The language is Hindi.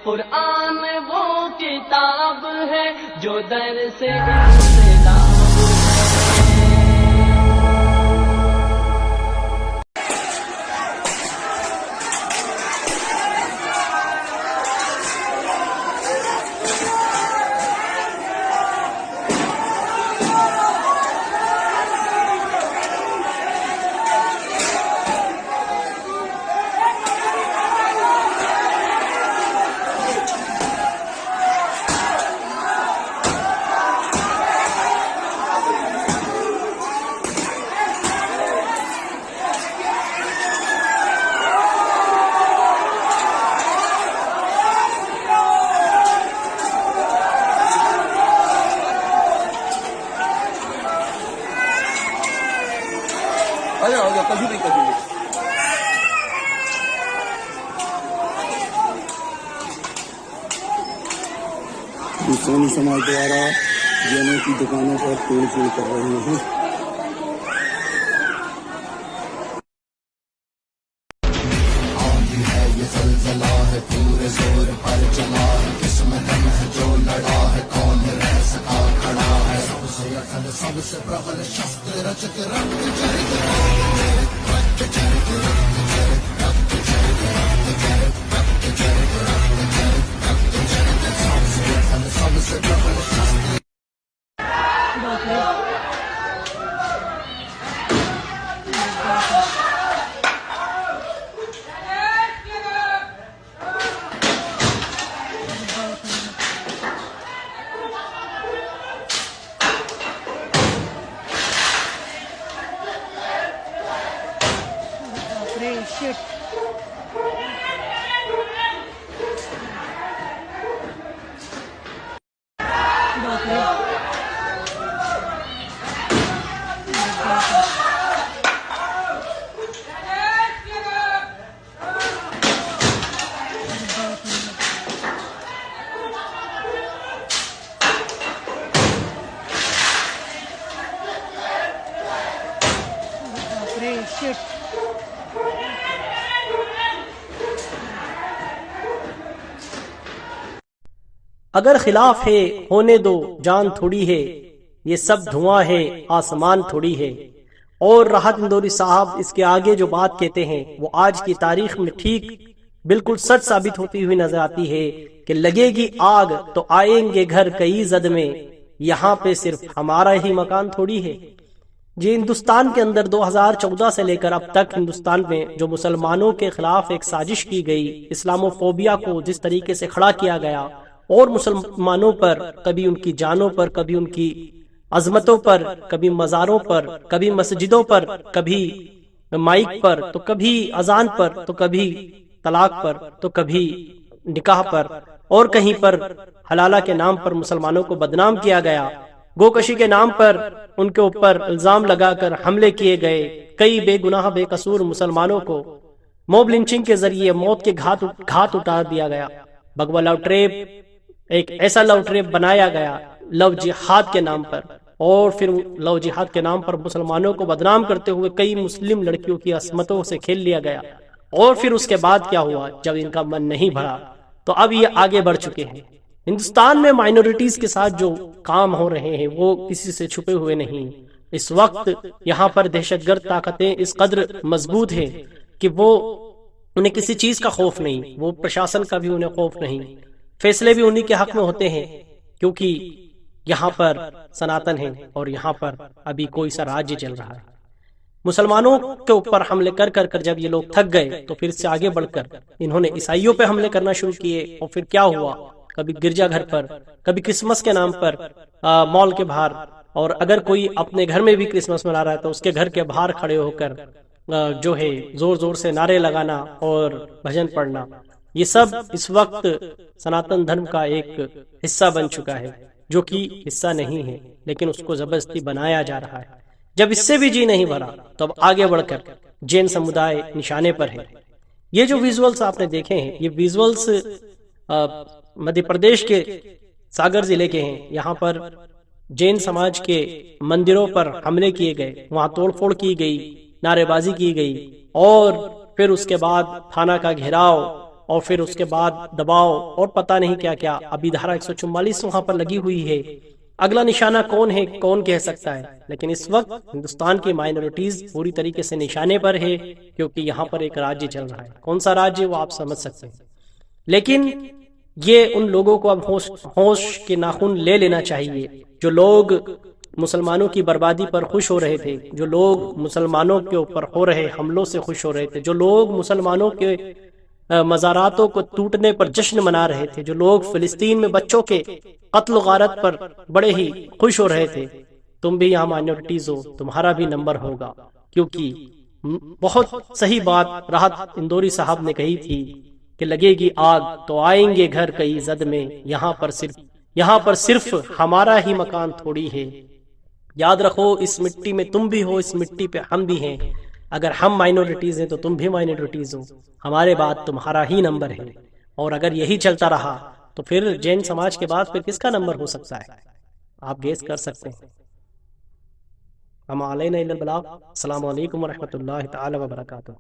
कुरान वो किताब है जो दर से इस्लाम आ जाओ कभी नहीं कभी मुस्लिम समाज द्वारा जैनों की दुकानों पर तोड़-फोड़ कर रहे हैं। ये ज़लज़ला है पूरे जोर पर चला है, किस्म दम है जो लड़ा है, कौन रह सका खड़ा है। सबसे अकल सबसे प्रबल शस्त्र रचक रक्त चरित रक्त चरित रक्त चरित रक्त चरित रक्त चरित रक्त चरित रक्त चरित रक्त चरित सबसे अकल सबसे प्रबल शस्त्र। Shit. Shit. अगर खिलाफ है होने दो जान थोड़ी है, ये सब धुआं है आसमान थोड़ी है। और राहत इंदौरी साहब इसके आगे जो बात कहते हैं वो आज की तारीख में ठीक बिल्कुल सच साबित होती हुई नजर आती है कि लगेगी आग तो आएंगे घर कई जद में, यहाँ पे सिर्फ हमारा ही मकान थोड़ी है। जी हिंदुस्तान के अंदर 2014 से लेकर अब तक हिंदुस्तान में जो मुसलमानों के खिलाफ एक साजिश की गई, इस्लामोफोबिया को जिस तरीके से खड़ा किया गया और मुसलमानों पर कभी उनकी जानों पर, कभी उनकी अजमतों पर, कभी मज़ारों पर, कभी मस्जिदों पर, कभी माइक पर, तो कभी अजान पर, तो कभी तलाक पर, तो कभी निकाह पर, और कहीं पर हलाला के नाम पर मुसलमानों को बदनाम किया गया। गोकशी के नाम पर उनके ऊपर इल्जाम लगाकर हमले किए गए। कई बेगुनाह बेकसूर मुसलमानों को मॉब लिंचिंग के जरिए मौत के घाट उतार दिया गया। भगवा लव ट्रेप एक ऐसा लव ट्रेप बनाया गया लव जिहाद के नाम पर, और फिर लव जिहाद के नाम पर मुसलमानों को बदनाम करते हुए कई मुस्लिम लड़कियों की असमतों से खेल लिया गया। और फिर उसके बाद क्या हुआ, जब इनका मन नहीं भरा तो अब ये आगे बढ़ चुके हैं। हिंदुस्तान में माइनॉरिटीज के साथ जो काम हो रहे हैं वो किसी से छुपे हुए नहीं। इस वक्त यहाँ पर दहशतगर्द ताकतें इस कदर मजबूत हैं कि वो उन्हें किसी चीज का खौफ नहीं, वो प्रशासन का भी उन्हें खौफ नहीं। फैसले भी उन्हीं के हक में होते हैं क्योंकि यहाँ पर सनातन है और यहाँ पर अभी कोई सा राज्य चल रहा है। मुसलमानों के ऊपर हमले कर कर कर जब ये लोग थक गए तो फिर से आगे बढ़कर इन्होंने ईसाइयों पे हमले करना शुरू किए। और फिर क्या हुआ, कभी गिरजाघर पर, कभी क्रिसमस के नाम पर मॉल के बाहर, और अगर कोई अपने घर में भी क्रिसमस मना रहा है तो उसके घर के बाहर खड़े होकर जो है जोर जोर से नारे लगाना और भजन पढ़ना। ये सब इस वक्त सनातन धर्म का एक हिस्सा बन चुका है, जो कि हिस्सा नहीं है लेकिन उसको जबरदस्ती बनाया जा रहा है। जब इससे भी जी नहीं भरा तो अब आगे बढ़कर जैन समुदाय निशाने पर है। ये जो विजुअल्स आपने देखे हैं, ये विजुअल्स मध्य प्रदेश के सागर जिले के हैं। यहाँ पर जैन समाज के मंदिरों पर हमले किए गए, वहां तोड़फोड़ की गई, नारेबाजी की गई, और फिर उसके बाद थाना का घेराव और फिर उसके बाद दबाव और पता नहीं क्या क्या। अभी धारा 144 वहां पर लगी हुई है। अगला निशाना कौन है, कौन कह सकता है। लेकिन इस वक्त हिंदुस्तान की माइनॉरिटीज पूरी तरीके से निशाने पर है, क्योंकि यहाँ पर एक राज्य चल रहा है। कौन सा राज्य वो आप समझ सकते हैं। लेकिन ये उन लोगों को अब होश के नाखून ले लेना चाहिए, जो लोग मुसलमानों की बर्बादी पर खुश हो रहे थे, जो लोग मुसलमानों के ऊपर हो रहे हमलों से खुश हो रहे थे, जो लोग मुसलमानों के मज़ारातों को टूटने पर जश्न मना रहे थे, जो लोग फिलिस्तीन में बच्चों के कत्ल गारत पर बड़े ही खुश हो रहे थे। तुम भी यहाँ माइनॉरिटीज हो, तुम्हारा भी नंबर होगा। क्योंकि बहुत सही बात राहत इंदौरी साहब ने कही थी कि लगेगी आग तो आएंगे घर कई जद में, यहाँ पर सिर्फ हमारा ही मकान थोड़ी है। याद रखो, इस मिट्टी में तुम भी हो, इस मिट्टी पे हम भी हैं। अगर हम माइनॉरिटीज हैं तो तुम भी माइनॉरिटीज हो, हमारे बाद तुम्हारा ही नंबर है। और अगर यही चलता रहा तो फिर जैन समाज के बाद फिर किसका नंबर हो सकता है, आप गेस कर सकते हैं। हम अलैना इल्लल बलाग। अस्सलामु अलैकुम व रहमतुल्लाहि तआला व बरकातुहू।